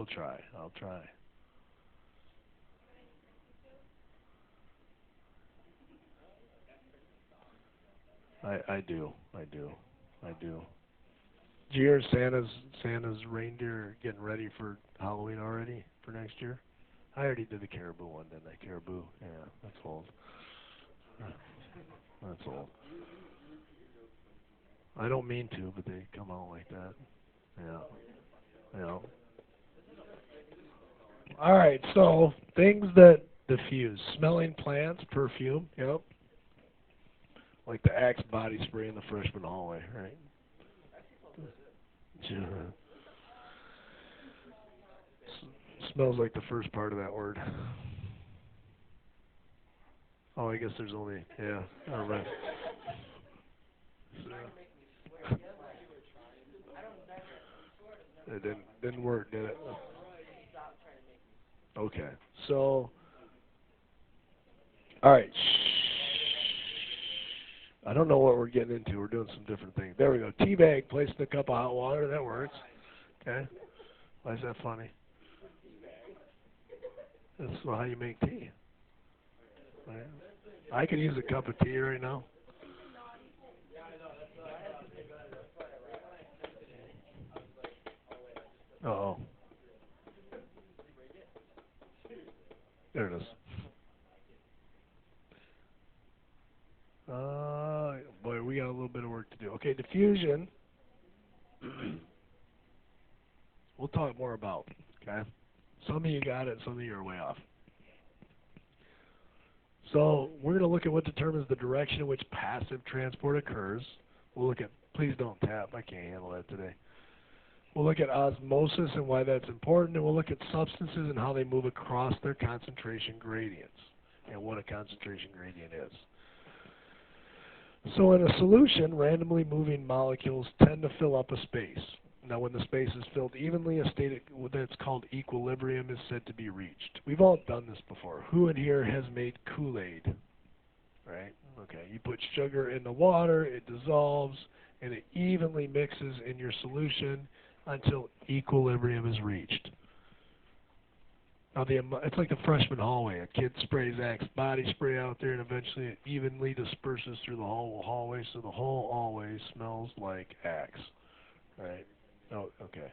will try. I'll try. I do. I do. I do. Did you hear Santa's reindeer getting ready for Halloween already for next year? I already did the caribou one, didn't I? Caribou. Yeah, that's old. That's old. I don't mean to, but they come out like that. Yeah. Yeah. All right. So things that diffuse: smelling plants, perfume. Yep. Like the Axe body spray in the freshman hallway, right? Yeah. Smells like the first part of that word. Oh, I guess there's only, yeah, all right. It didn't work, did it? Okay. So, all right. I don't know what we're getting into. We're doing some different things. There we go. Tea bag placed in a cup of hot water. That works. Okay. Why is that funny? That's how you make tea. Right? I could use a cup of tea right now. Uh-oh. There it is. Boy, we got a little bit of work to do. Okay, diffusion. We'll talk more about. Okay. Some of you got it. Some of you are way off. So we're going to look at what determines the direction in which passive transport occurs. We'll look at, please don't tap, I can't handle that today. We'll look at osmosis and why that's important, and we'll look at substances and how they move across their concentration gradients and what a concentration gradient is. So in a solution, randomly moving molecules tend to fill up a space. Now when the space is filled evenly, a state that's called equilibrium is said to be reached. We've all done this before. Who in here has made Kool-Aid? Right? Okay, you put sugar in the water, it dissolves, and it evenly mixes in your solution until equilibrium is reached. Now it's like the freshman hallway. A kid sprays Axe body spray out there, and eventually it evenly disperses through the whole hallway, so the whole hallway smells like Axe. Right? Oh, okay.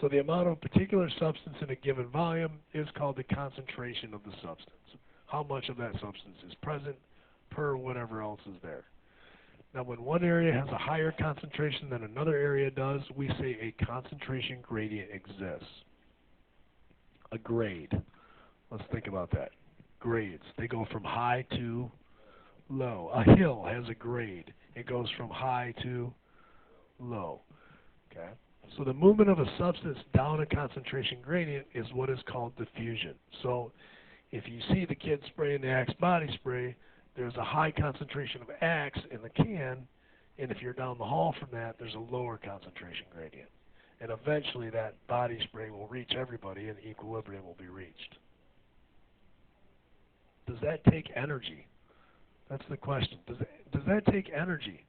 So the amount of a particular substance in a given volume is called the concentration of the substance. How much of that substance is present per whatever else is there. Now when one area has a higher concentration than another area does, we say a concentration gradient exists. A grade. Let's think about that. Grades. They go from high to low. A hill has a grade. It goes from high to low. Okay? So the movement of a substance down a concentration gradient is what is called diffusion. So if you see the kid spraying the Axe body spray, there's a high concentration of Axe in the can, and if you're down the hall from that, there's a lower concentration gradient. And eventually that body spray will reach everybody and equilibrium will be reached. Does that take energy? That's the question. Does that take energy?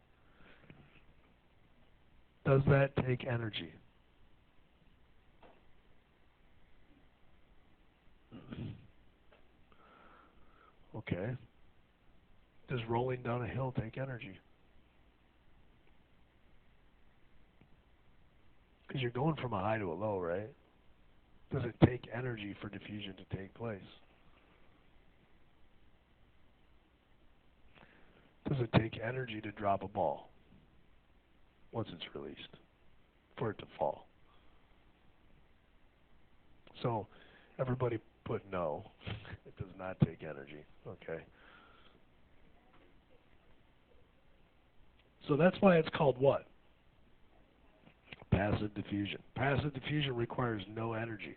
Does that take energy? Okay. Does rolling down a hill take energy? Because you're going from a high to a low, right? Does it take energy for diffusion to take place? Does it take energy to drop a ball once it's released for it to fall? So everybody put no. It does not take energy. Okay. So that's why it's called what? Passive diffusion. Passive diffusion requires no energy.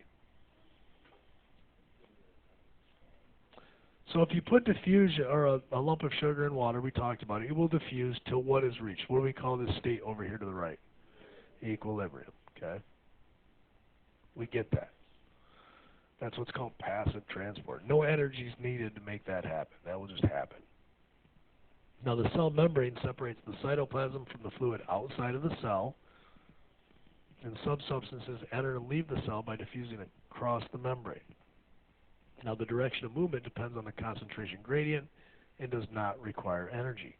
So if you put diffusion or a lump of sugar in water, we talked about it, it will diffuse till what is reached. What do we call this state over here to the right? Equilibrium. Okay. We get that. That's what's called passive transport. No energy is needed to make that happen. That will just happen. Now the cell membrane separates the cytoplasm from the fluid outside of the cell, and some substances enter and leave the cell by diffusing across the membrane. Now, the direction of movement depends on the concentration gradient and does not require energy.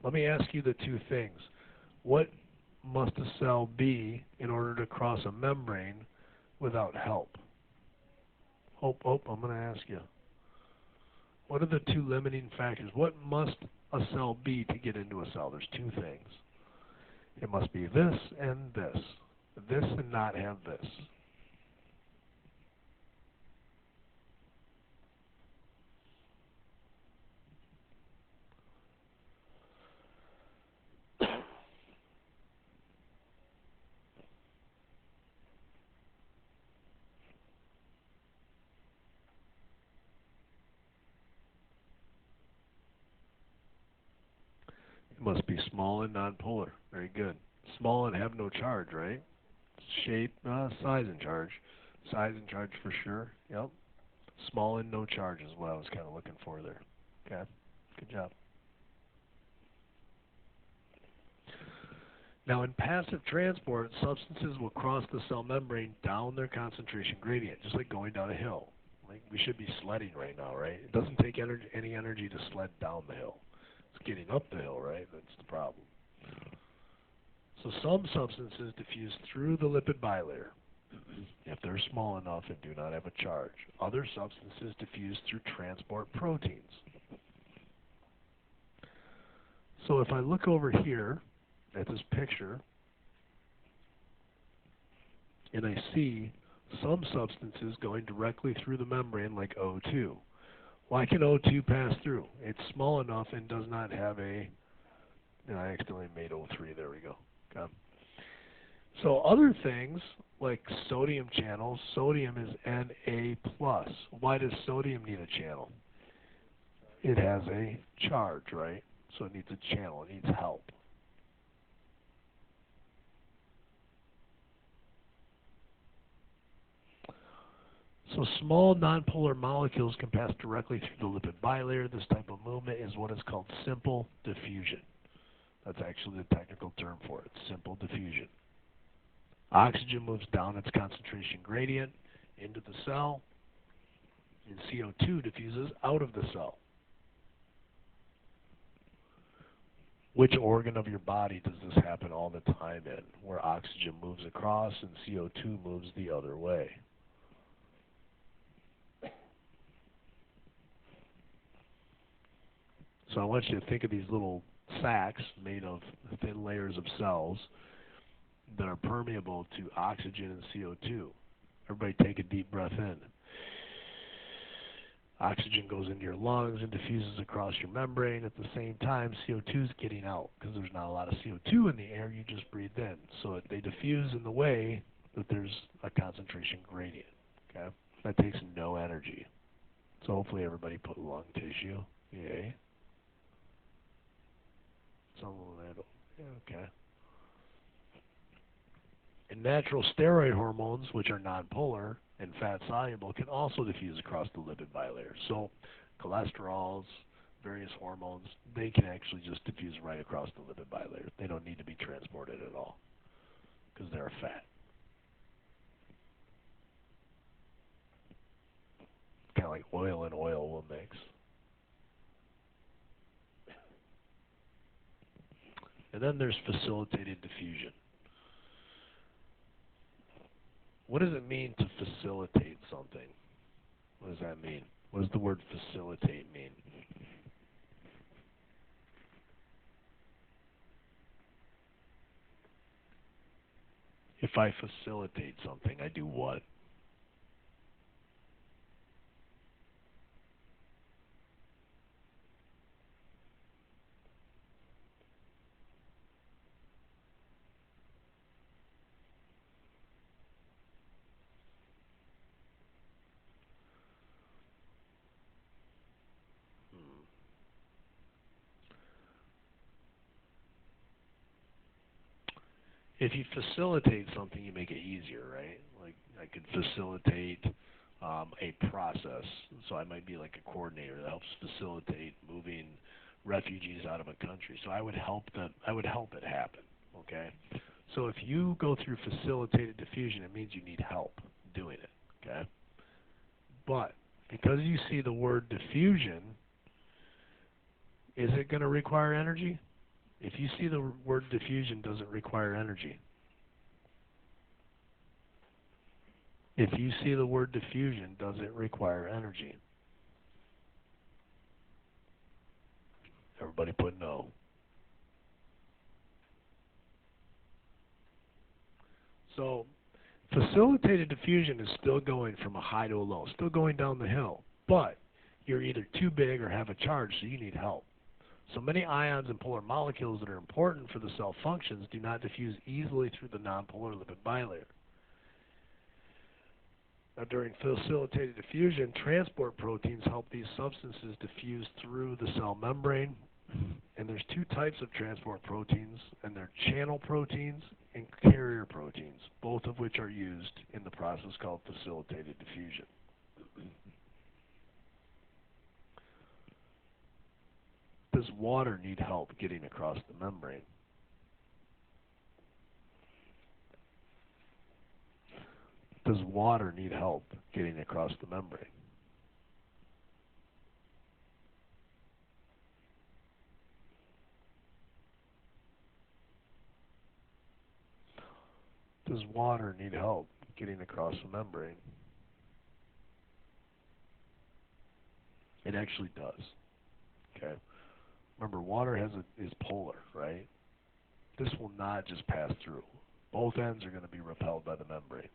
Let me ask you the two things. What must a cell be in order to cross a membrane without help? I'm going to ask you. What are the two limiting factors? What must a cell be to get into a cell? There's two things. It must be this and this. This and not have this. It must be small and nonpolar. Very good. Small and have no charge, right? Shape, size and charge. Size and charge for sure. Yep. Small and no charge is what I was kind of looking for there. Okay. Good job. Now, in passive transport, substances will cross the cell membrane down their concentration gradient, just like going down a hill. Like we should be sledding right now, right? It doesn't take any energy to sled down the hill. It's getting up the hill, right? That's the problem. So some substances diffuse through the lipid bilayer if they're small enough and do not have a charge. Other substances diffuse through transport proteins. So if I look over here at this picture and I see some substances going directly through the membrane like O2. Why can O2 pass through? It's small enough and does not have a, and I accidentally made O3, there we go. Okay. So other things like sodium channels, sodium is Na+. Why does sodium need a channel? It has a charge, right? So it needs a channel, it needs help. So small nonpolar molecules can pass directly through the lipid bilayer. This type of movement is what is called simple diffusion. That's actually the technical term for it, simple diffusion. Oxygen moves down its concentration gradient into the cell, and CO2 diffuses out of the cell. Which organ of your body does this happen all the time in, where oxygen moves across and CO2 moves the other way? So I want you to think of these little sacs made of thin layers of cells that are permeable to oxygen and CO2. Everybody take a deep breath in. Oxygen goes into your lungs and diffuses across your membrane. At the same time, CO2 is getting out because there's not a lot of CO2 in the air you just breathed in. So they diffuse in the way that there's a concentration gradient. Okay, that takes no energy. So hopefully everybody put lung tissue. Yay. Okay. And natural steroid hormones, which are nonpolar and fat-soluble, can also diffuse across the lipid bilayer. So cholesterols, various hormones, they can actually just diffuse right across the lipid bilayer. They don't need to be transported at all because they're a fat. Kind of like oil and oil will mix. And then there's facilitated diffusion. What does it mean to facilitate something? What does that mean? What does the word facilitate mean? If I facilitate something, I do what? If you facilitate something, you make it easier, right? Like I could facilitate a process. So I might be like a coordinator that helps facilitate moving refugees out of a country. So I would help it happen, okay? So if you go through facilitated diffusion, it means you need help doing it, okay? But because you see the word diffusion, is it going to require energy? If you see the word diffusion, does it require energy? If you see the word diffusion, does it require energy? Everybody put no. So facilitated diffusion is still going from a high to a low, still going down the hill, but you're either too big or have a charge, so you need help. So many ions and polar molecules that are important for the cell functions do not diffuse easily through the nonpolar lipid bilayer. Now, during facilitated diffusion, transport proteins help these substances diffuse through the cell membrane. And there's two types of transport proteins, and they're channel proteins and carrier proteins, both of which are used in the process called facilitated diffusion. Does water need help getting across the membrane? Does water need help getting across the membrane? Does water need help getting across the membrane? It actually does. Okay. Remember, water is polar, right? This will not just pass through. Both ends are going to be repelled by the membrane.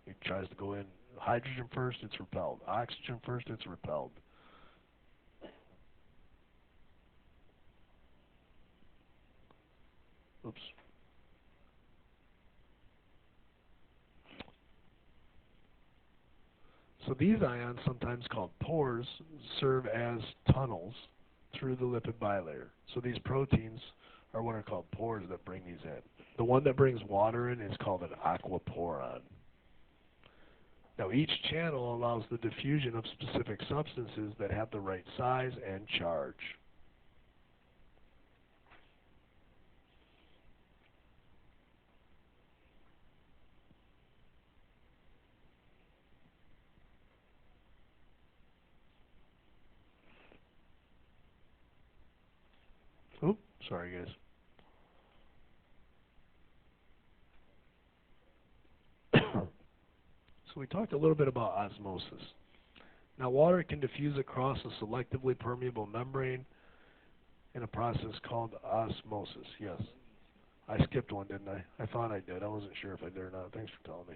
It tries to go in hydrogen first, it's repelled. Oxygen first, it's repelled. Oops. So these ions, sometimes called pores, serve as tunnels through the lipid bilayer. So these proteins are what are called pores that bring these in. The one that brings water in is called an aquaporon. Now each channel allows the diffusion of specific substances that have the right size and charge. Oops, sorry guys. So we talked a little bit about osmosis. Now water can diffuse across a selectively permeable membrane in a process called osmosis. Yes. I skipped one, didn't I? I thought I did. I wasn't sure if I did or not. Thanks for telling me.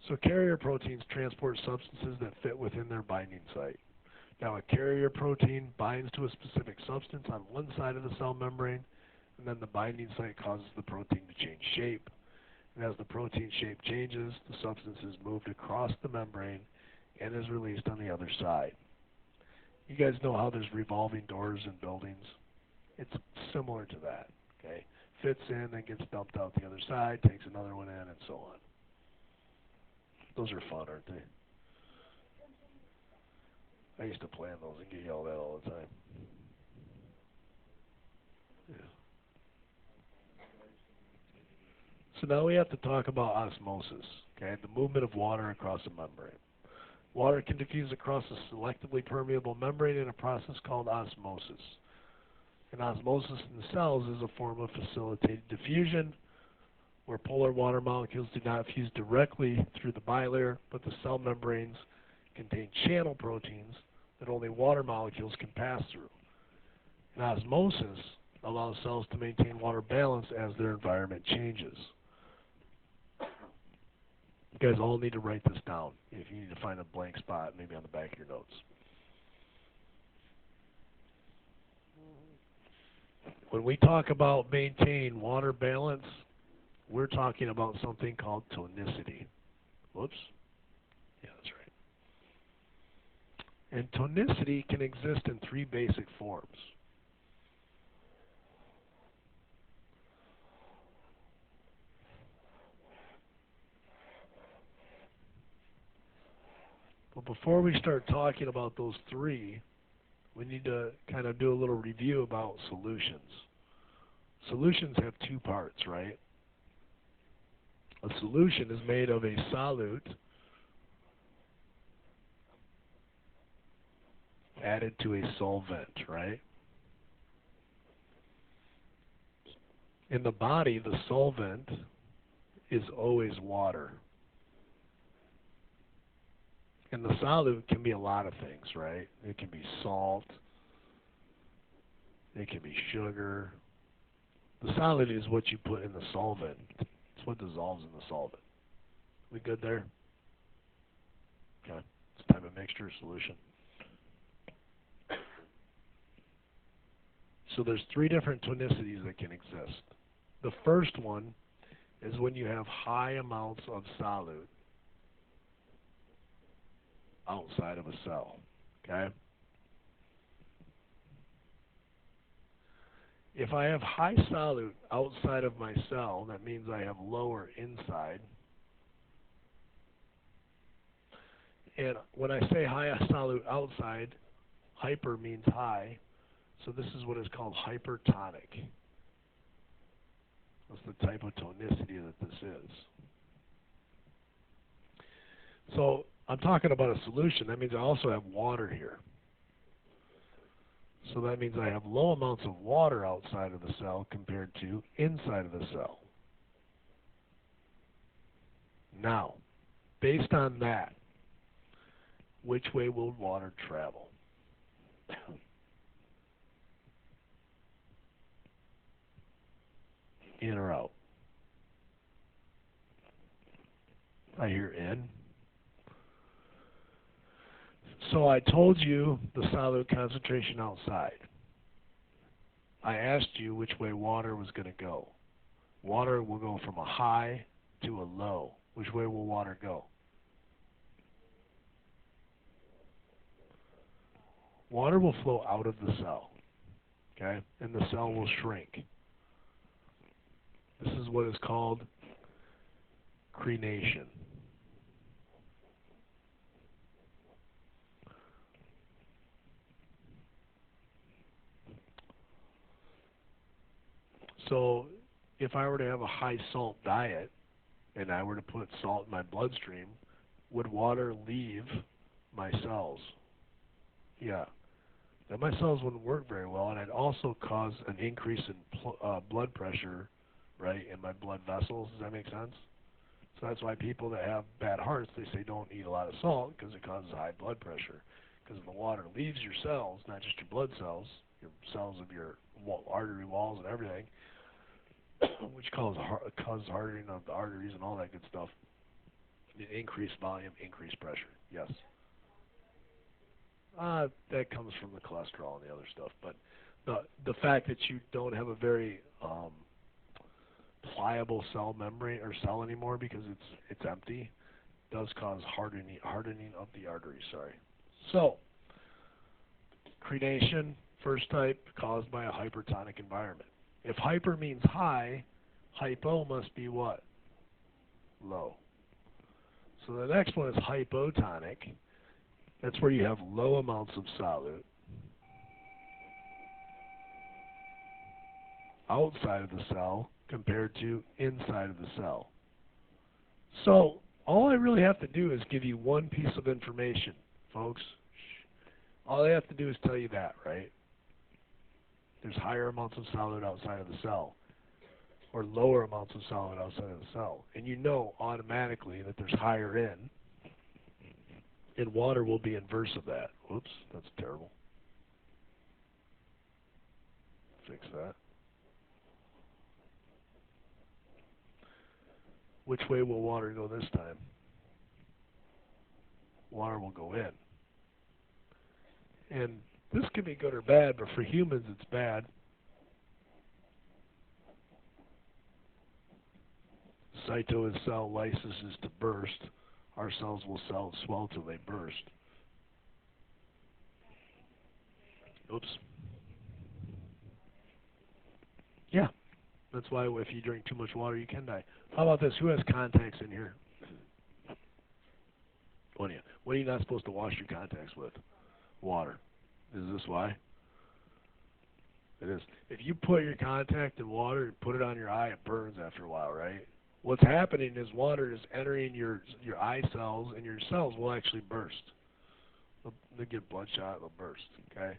So carrier proteins transport substances that fit within their binding site. Now a carrier protein binds to a specific substance on one side of the cell membrane, and then the binding site causes the protein to change shape. And as the protein shape changes, the substance is moved across the membrane and is released on the other side. You guys know how there's revolving doors in buildings? It's similar to that. Okay, fits in, then gets dumped out the other side, takes another one in, and so on. Those are fun, aren't they? I used to play on those and get yelled at all the time. Yeah. So now we have to talk about osmosis, okay, the movement of water across a membrane. Water can diffuse across a selectively permeable membrane in a process called osmosis. And osmosis in the cells is a form of facilitated diffusion where polar water molecules do not fuse directly through the bilayer, but the cell membranes contain channel proteins that only water molecules can pass through. And osmosis allows cells to maintain water balance as their environment changes. You guys all need to write this down if you need to find a blank spot, maybe on the back of your notes. When we talk about maintain water balance, we're talking about something called tonicity. Whoops. Yeah, that's right. And tonicity can exist in three basic forms. But before we start talking about those three, we need to kind of do a little review about solutions. Solutions have two parts, right? A solution is made of a solute added to a solvent, right? In the body, the solvent is always water. And the solute can be a lot of things, right? It can be salt. It can be sugar. The solid is what you put in the solvent. It's what dissolves in the solvent. We good there? Okay. It's type of mixture solution. So there's three different tonicities that can exist. The first one is when you have high amounts of solute outside of a cell. Okay? If I have high solute outside of my cell, that means I have lower inside. And when I say high solute outside, hyper means high. So this is what is called hypertonic. That's the type of tonicity that this is. So I'm talking about a solution. That means I also have water here. So that means I have low amounts of water outside of the cell compared to inside of the cell. Now, based on that, which way will water travel? In or out? I hear in. So I told you the solute concentration outside. I asked you which way water was going to go. Water will go from a high to a low. Which way will water go? Water will flow out of the cell, okay? And the cell will shrink. This is what is called crenation. So if I were to have a high salt diet and I were to put salt in my bloodstream, would water leave my cells? Yeah. Then my cells wouldn't work very well, and I'd also cause an increase in blood pressure, right, in my blood vessels. Does that make sense? So that's why people that have bad hearts, they say don't eat a lot of salt because it causes high blood pressure. Because the water leaves your cells, not just your blood cells, your cells of your artery walls and everything, which causes hardening of the arteries and all that good stuff. Increased volume, increased pressure. Yes. That comes from the cholesterol and the other stuff. But the fact that you don't have a very pliable cell membrane or cell anymore because it's empty does cause hardening of the arteries. Sorry. So crenation, first type, caused by a hypertonic environment. If hyper means high, hypo must be what? Low. So the next one is hypotonic. That's where you have low amounts of solute outside of the cell compared to inside of the cell. So all I really have to do is give you one piece of information, folks. All I have to do is tell you that, right? There's higher amounts of solute outside of the cell, or lower amounts of solute outside of the cell. And you know automatically that there's higher in, and water will be inverse of that. Whoops, that's terrible. Fix that. Which way will water go this time? Water will go in. And this can be good or bad, but for humans it's bad. Cyto is cell, lysis is to burst. Our cells will swell till they burst. Oops. Yeah. That's why if you drink too much water, you can die. How about this? Who has contacts in here? One of you. What are you not supposed to wash your contacts with? Water. Is this why? It is. If you put your contact in water and put it on your eye, it burns after a while, right? What's happening is water is entering your eye cells, and your cells will actually burst. They'll get bloodshot, they'll burst, okay?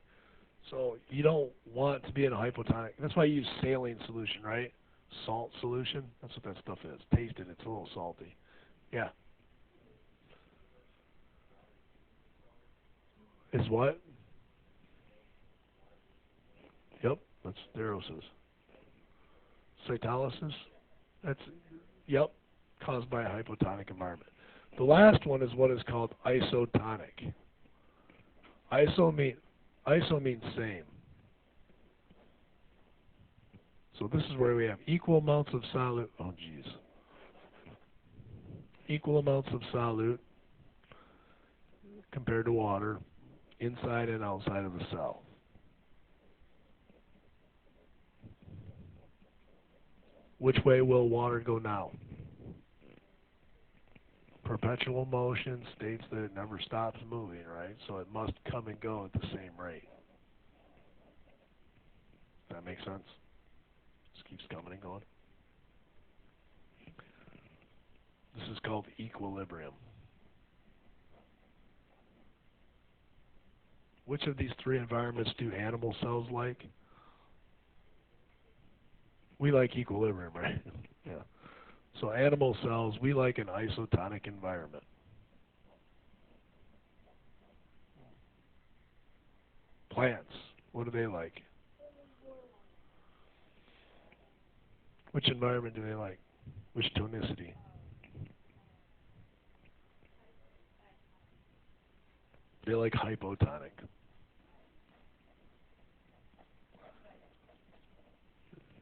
So you don't want to be in a hypotonic. That's why you use saline solution, right? Salt solution. That's what that stuff is. Taste it. It's a little salty. Yeah. Is what? Yep. That's sterosis. Cytolysis. That's, yep, caused by a hypotonic environment. The last one is what is called isotonic. Iso means same. So this is where we have equal amounts of solute. Oh, geez. Equal amounts of solute compared to water inside and outside of the cell. Which way will water go now? Perpetual motion states that it never stops moving, right? So it must come and go at the same rate. Does that make sense? Just keeps coming and going. This is called equilibrium. Which of these three environments do animal cells like? We like equilibrium, right? Yeah. So animal cells, we like an isotonic environment. Plants, what do they like? Which environment do they like? Which tonicity? They like hypotonic.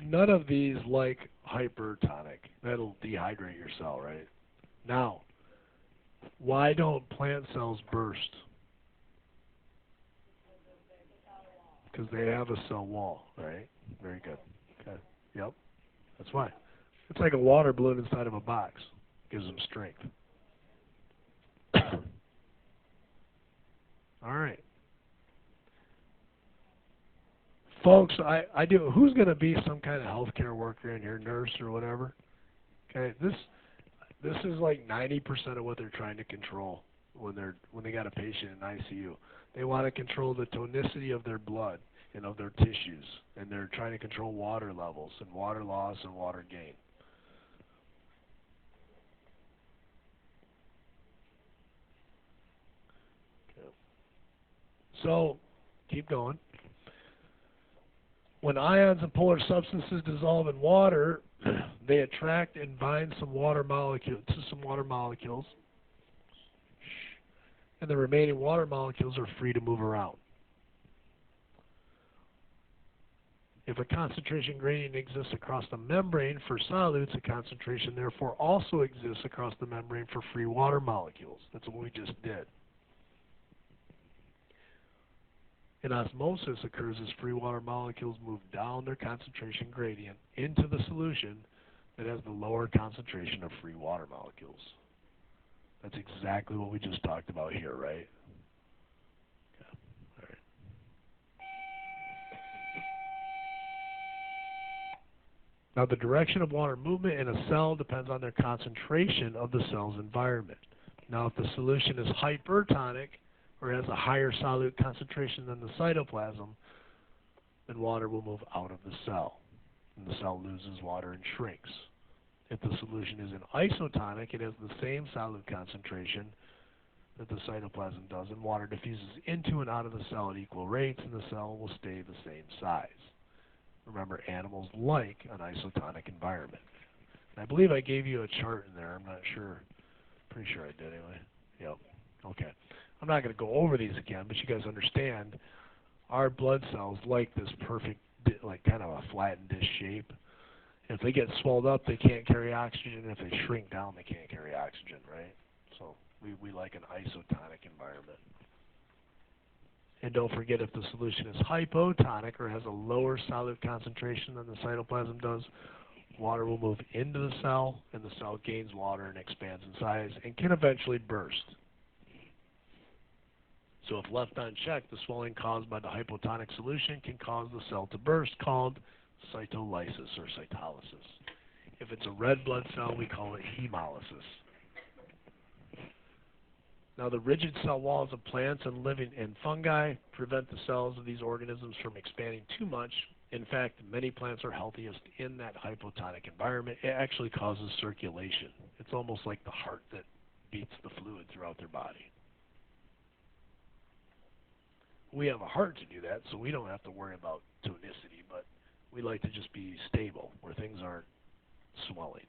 None of these like hypertonic. That'll dehydrate your cell, right? Now, why don't plant cells burst? Because they have a cell wall, right? Very good. Okay. Yep. That's why. It's like a water balloon inside of a box. Gives them strength. All right. Folks, I do. Who's going to be some kind of healthcare worker in here, nurse or whatever? Okay, this is like 90% of what they're trying to control when they got a patient in ICU. They want to control the tonicity of their blood and of their tissues, and they're trying to control water levels and water loss and water gain. Okay. So, keep going. When ions and polar substances dissolve in water, they attract and bind some water molecules to some water molecules, and the remaining water molecules are free to move around. If a concentration gradient exists across the membrane for solutes, a concentration therefore also exists across the membrane for free water molecules. That's what we just did. In osmosis occurs as free water molecules move down their concentration gradient into the solution that has the lower concentration of free water molecules. That's exactly what we just talked about here, right? Okay. All right. Now, the direction of water movement in a cell depends on their concentration of the cell's environment. Now, if the solution is hypertonic, or has a higher solute concentration than the cytoplasm, then water will move out of the cell, and the cell loses water and shrinks. If the solution is an isotonic, it has the same solute concentration that the cytoplasm does, and water diffuses into and out of the cell at equal rates, and the cell will stay the same size. Remember, animals like an isotonic environment. And I believe I gave you a chart in there. I'm not sure. Pretty sure I did anyway. Yep. Okay. I'm not going to go over these again, but you guys understand our blood cells like this perfect, like kind of a flattened dish shape. If they get swelled up, they can't carry oxygen. If they shrink down, they can't carry oxygen, right? So we like an isotonic environment. And don't forget, if the solution is hypotonic or has a lower solute concentration than the cytoplasm does, water will move into the cell, and the cell gains water and expands in size and can eventually burst. So if left unchecked, the swelling caused by the hypotonic solution can cause the cell to burst, called cytolysis or cytolysis. If it's a red blood cell, we call it hemolysis. Now, the rigid cell walls of plants and living and fungi prevent the cells of these organisms from expanding too much. In fact, many plants are healthiest in that hypotonic environment. It actually causes circulation. It's almost like the heart that beats the fluid throughout their body. We have a heart to do that, so we don't have to worry about tonicity, but we like to just be stable, where things aren't swelling.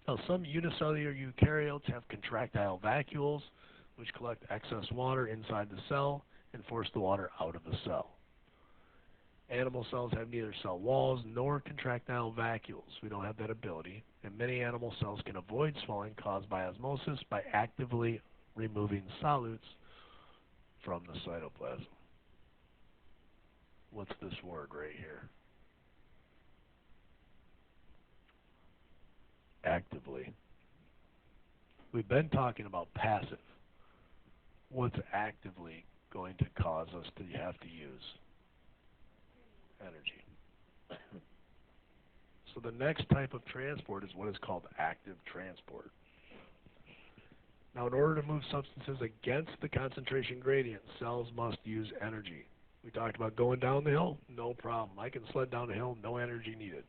Now, some unicellular eukaryotes have contractile vacuoles, which collect excess water inside the cell and force the water out of the cell. Animal cells have neither cell walls nor contractile vacuoles. We don't have that ability. And many animal cells can avoid swelling caused by osmosis by actively removing solutes from the cytoplasm. What's this word right here? Actively. We've been talking about passive. What's actively going to cause us to have to use energy? So the next type of transport is what is called active transport. Now, in order to move substances against the concentration gradient, cells must use energy. We talked about going down the hill, no problem. I can sled down the hill, no energy needed.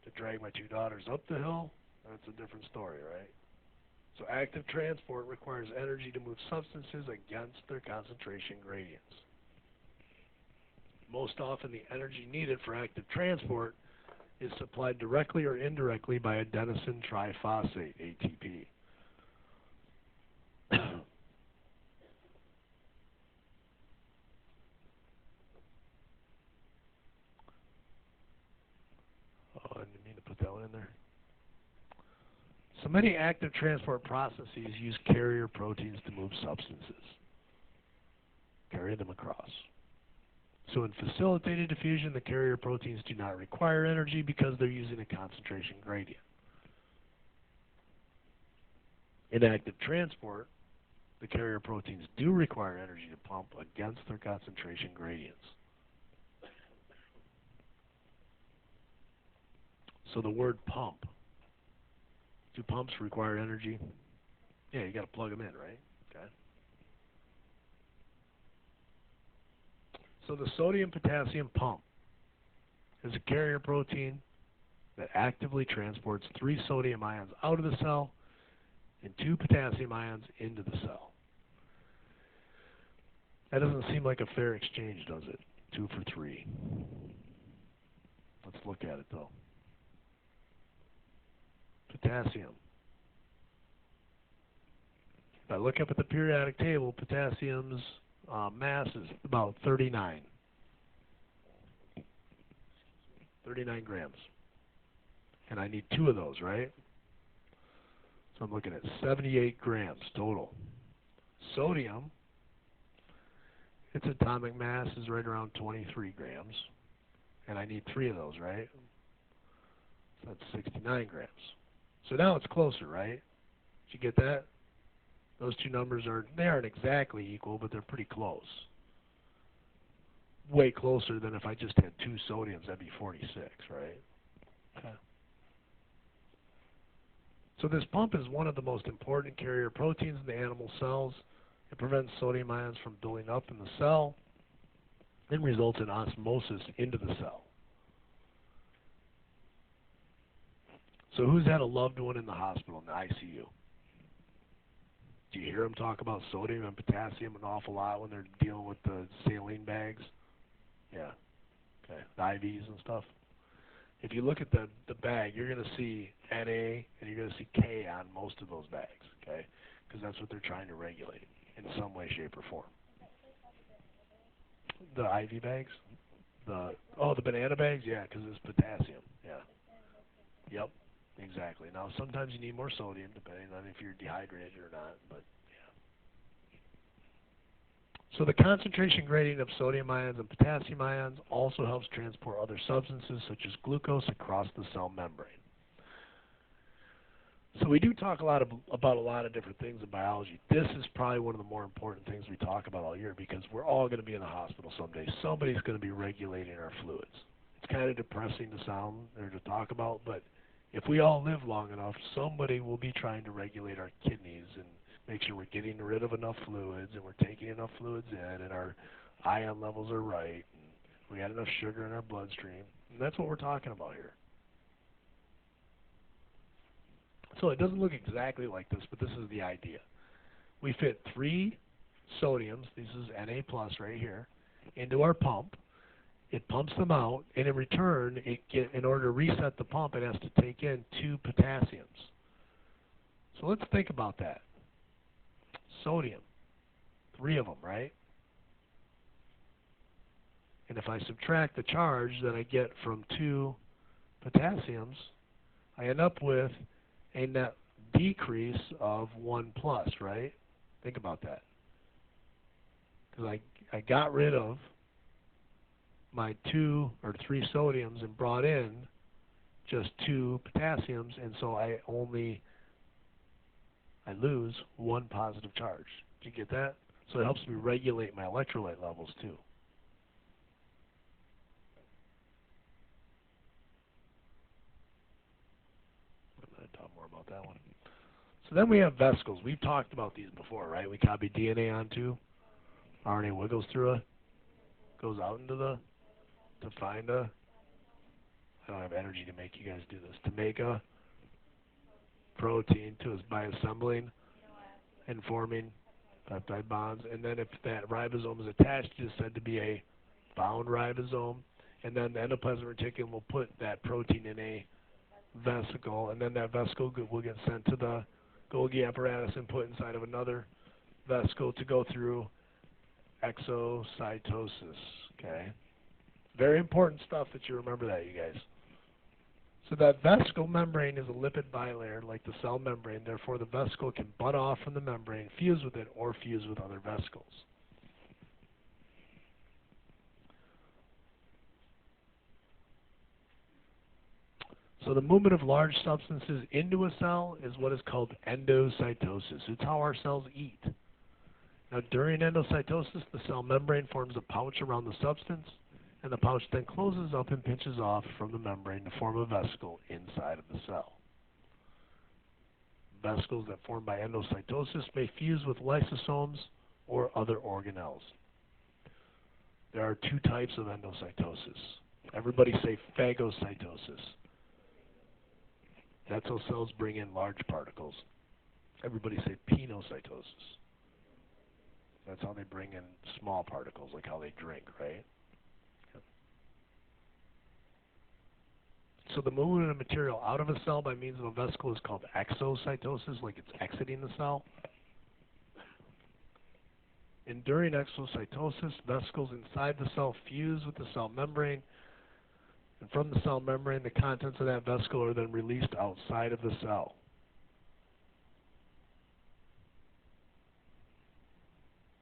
To drag my two daughters up the hill, that's a different story, right? So active transport requires energy to move substances against their concentration gradients. Most often, the energy needed for active transport is supplied directly or indirectly by adenosine triphosphate, ATP. Oh, I didn't mean to put that one in there. So many active transport processes use carrier proteins to move substances, carry them across. So in facilitated diffusion, the carrier proteins do not require energy because they're using a concentration gradient. In active transport, the carrier proteins do require energy to pump against their concentration gradients. So the word pump. Do pumps require energy? Yeah, you got to plug them in, right? Okay. So the sodium-potassium pump is a carrier protein that actively transports 3 sodium ions out of the cell and 2 potassium ions into the cell. That doesn't seem like a fair exchange, does it? 2 for 3. Let's look at it, though. Potassium. If I look up at the periodic table, potassium's mass is about 39. 39 grams. And I need 2 of those, right? So I'm looking at 78 grams total. Sodium, its atomic mass is right around 23 grams. And I need 3 of those, right? So that's 69 grams. So now it's closer, right? Did you get that? Those two numbers they aren't exactly equal, but they're pretty close. Way closer than if I just had 2 sodiums, that'd be 46, right? Okay. So this pump is one of the most important carrier proteins in the animal cells. It prevents sodium ions from building up in the cell and results in osmosis into the cell. So who's had a loved one in the hospital, in the ICU? Do you hear them talk about sodium and potassium an awful lot when they're dealing with the saline bags? Yeah. Okay. The IVs and stuff. If you look at the bag, you're going to see Na and you're going to see K on most of those bags, okay? Because that's what they're trying to regulate in some way, shape, or form. The IV bags? The banana bags? Yeah, because it's potassium. Yeah. Yep. Exactly. Now, sometimes you need more sodium, depending on if you're dehydrated or not, but yeah. So the concentration gradient of sodium ions and potassium ions also helps transport other substances, such as glucose, across the cell membrane. So we do talk about a lot of different things in biology. This is probably one of the more important things we talk about all year because we're all going to be in the hospital someday. Somebody's going to be regulating our fluids. It's kind of depressing to sound or to talk about, but If we all live long enough, somebody will be trying to regulate our kidneys and make sure we're getting rid of enough fluids and we're taking enough fluids in and our ion levels are right and we got enough sugar in our bloodstream. And that's what we're talking about here. So it doesn't look exactly like this, but this is the idea. We fit 3 sodiums, this is Na plus right here, into our pump. It pumps them out, and in return, in order to reset the pump, it has to take in 2 potassiums. So let's think about that. Sodium, 3 of them, right? And if I subtract the charge that I get from 2 potassiums, I end up with a net decrease of 1 plus, right? Think about that. Because I got rid of my 2 or 3 sodiums and brought in just 2 potassiums, and so I lose 1 positive charge. Did you get that? So it helps me regulate my electrolyte levels too. I'm going to talk more about that one. So then we have vesicles. We've talked about these before, right? We copy DNA onto, RNA wiggles through it, goes out into to find a, I don't have energy to make you guys do this, to make a protein by assembling and forming peptide bonds. And then if that ribosome is attached, it is said to be a bound ribosome. And then the endoplasmic reticulum will put that protein in a vesicle, and then that vesicle will get sent to the Golgi apparatus and put inside of another vesicle to go through exocytosis. Okay? Very important stuff that you remember that, you guys. So that vesicle membrane is a lipid bilayer like the cell membrane. Therefore, the vesicle can butt off from the membrane, fuse with it, or fuse with other vesicles. So the movement of large substances into a cell is what is called endocytosis. It's how our cells eat. Now, during endocytosis, the cell membrane forms a pouch around the substance, and the pouch then closes up and pinches off from the membrane to form a vesicle inside of the cell. Vesicles that form by endocytosis may fuse with lysosomes or other organelles. There are 2 types of endocytosis. Everybody say phagocytosis. That's how cells bring in large particles. Everybody say penocytosis. That's how they bring in small particles, like how they drink, right? So the movement of material out of a cell by means of a vesicle is called exocytosis, like it's exiting the cell. And during exocytosis, vesicles inside the cell fuse with the cell membrane, and from the cell membrane, the contents of that vesicle are then released outside of the cell.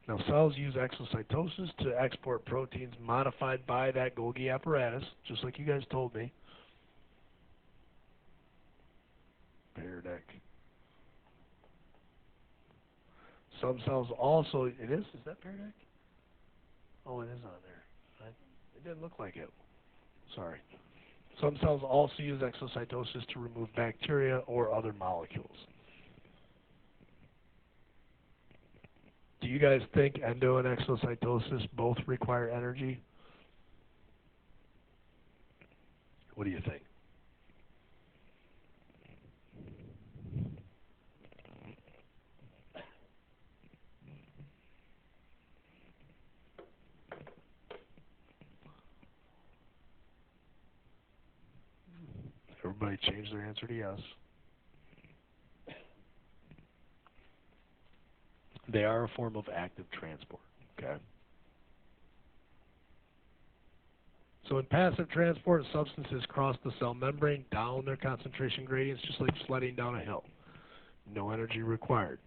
Now, cells use exocytosis to export proteins modified by that Golgi apparatus, just like you guys told me. Peardeck. Some cells also, is that Peardeck? Oh, it is on there. It didn't look like it. Sorry. Some cells also use exocytosis to remove bacteria or other molecules. Do you guys think endo and exocytosis both require energy? What do you think? Everybody change their answer to yes. They are a form of active transport, okay? So in passive transport, substances cross the cell membrane down their concentration gradients, just like sledding down a hill. No energy required.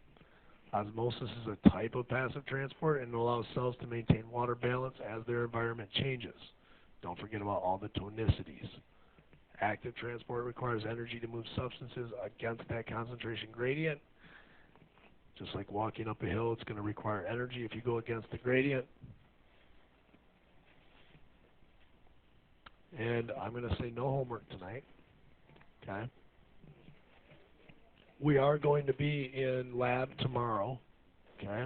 Osmosis is a type of passive transport and allows cells to maintain water balance as their environment changes. Don't forget about all the tonicities. Active transport requires energy to move substances against that concentration gradient. Just like walking up a hill, it's going to require energy if you go against the gradient. And I'm going to say no homework tonight. Okay? We are going to be in lab tomorrow, okay?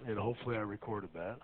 And hopefully I recorded that.